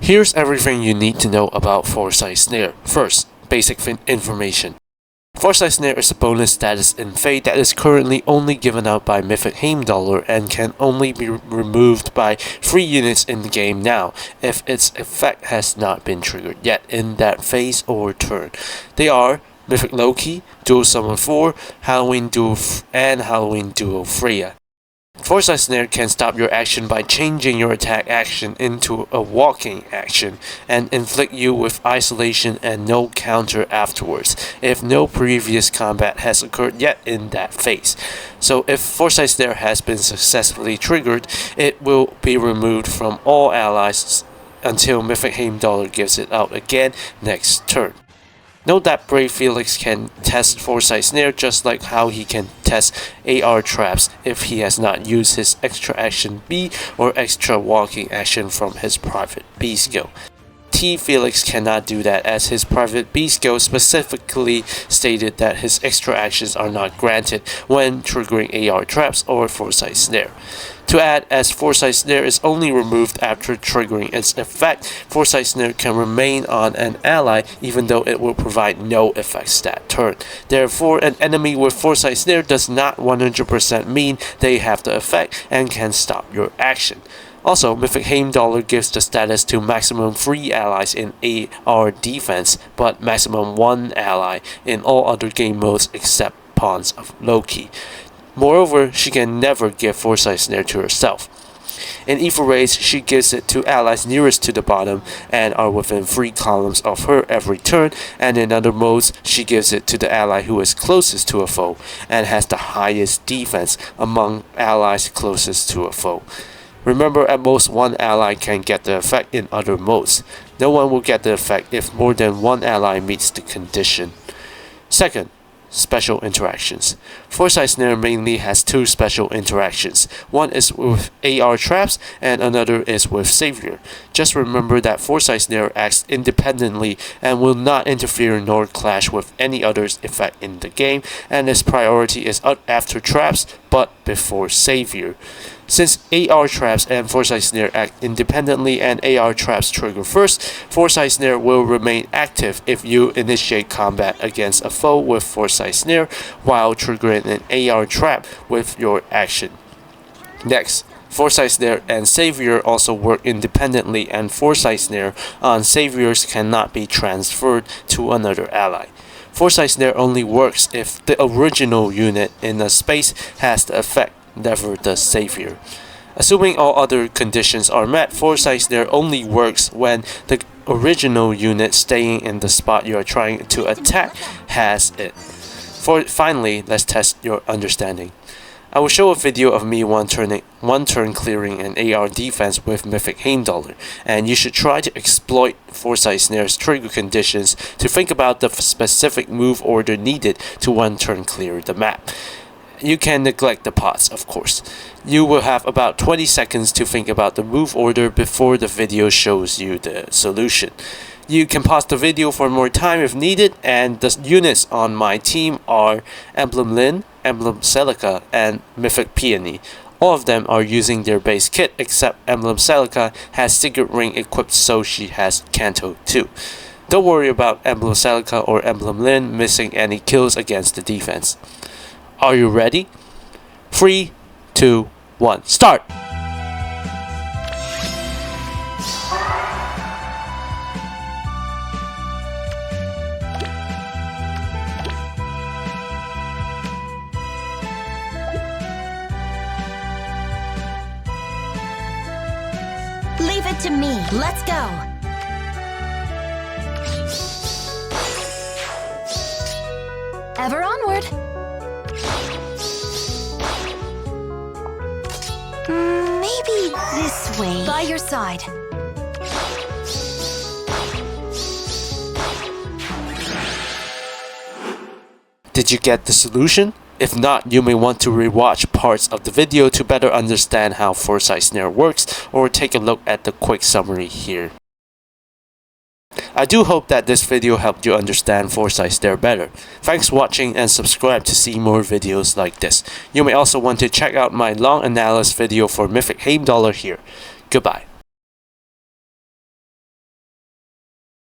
Here's everything you need to know about Foresight Snare. First, basic information. Foresight Snare is a bonus status in Fate that is currently only given out by Mythic Heimdallr and can only be removed by 3 units in the game now, if its effect has not been triggered yet in that phase or turn. They are Mythic Loki, Dual Summon 4, Halloween Duo, and Halloween Duo Freya. Foresight Snare can stop your action by changing your attack action into a walking action and inflict you with isolation and no counter afterwards if no previous combat has occurred yet in that phase. So if Foresight Snare has been successfully triggered, it will be removed from all allies until Mythic Heimdallr gives it out again next turn. Note that Brave Felix can test Foresight Snare just like how he can test AR traps if he has not used his extra action B or extra walking action from his private B skill. T Felix cannot do that as his private B skill specifically stated that his extra actions are not granted when triggering AR traps or Foresight Snare. To add, as Foresight Snare is only removed after triggering its effect, Foresight Snare can remain on an ally even though it will provide no effects that turn. Therefore, an enemy with Foresight Snare does not 100% mean they have the effect and can stop your action. Also, Mythic Heimdallr gives the status to maximum 3 allies in AR defense, but maximum 1 ally in all other game modes except Pawns of Loki. Moreover, she can never give Foresight Snare to herself. In Aether Raids, she gives it to allies nearest to the bottom and are within 3 columns of her every turn, and in other modes, she gives it to the ally who is closest to a foe and has the highest defense among allies closest to a foe. Remember, at most 1 ally can get the effect in other modes. No one will get the effect if more than 1 ally meets the condition. Second, special interactions. Foresight Snare mainly has 2 special interactions. One is with AR traps and another is with Saviour. Just remember that Foresight Snare acts independently and will not interfere nor clash with any other effect in the game, and its priority is after traps but before Saviour. Since AR traps and Foresight Snare act independently and AR traps trigger first, Foresight Snare will remain active if you initiate combat against a foe with Foresight Snare while triggering an AR trap with your action. Next, Foresight Snare and Saviour also work independently, and Foresight Snare on Saviours cannot be transferred to another ally. Foresight Snare only works if the original unit in a space has the effect, never the Saviour. Assuming all other conditions are met, Foresight Snare only works when the original unit staying in the spot you are trying to attack has it. Finally, let's test your understanding. I will show a video of me one turn clearing an AR defense with Mythic Heimdallr, and you should try to exploit Foresight Snare's trigger conditions to think about the specific move order needed to 1 turn clear the map. You can neglect the pots, of course. You will have about 20 seconds to think about the move order before the video shows you the solution. You can pause the video for more time if needed, and the units on my team are Emblem Lyn, Emblem Celica, and Mythic Peony. All of them are using their base kit except Emblem Celica has Sigurd Ring equipped, so she has Canto too. Don't worry about Emblem Celica or Emblem Lyn missing any kills against the defense. Are you ready? 3, 2, 1, start! Leave it to me. Let's go. Ever onward. Maybe this way. By your side. Did you get the solution? If not, you may want to rewatch parts of the video to better understand how Foresight Snare works, or take a look at the quick summary here. I do hope that this video helped you understand Foresight Snare better. Thanks for watching and subscribe to see more videos like this. You may also want to check out my long analysis video for Mythic Heimdallr here. Goodbye.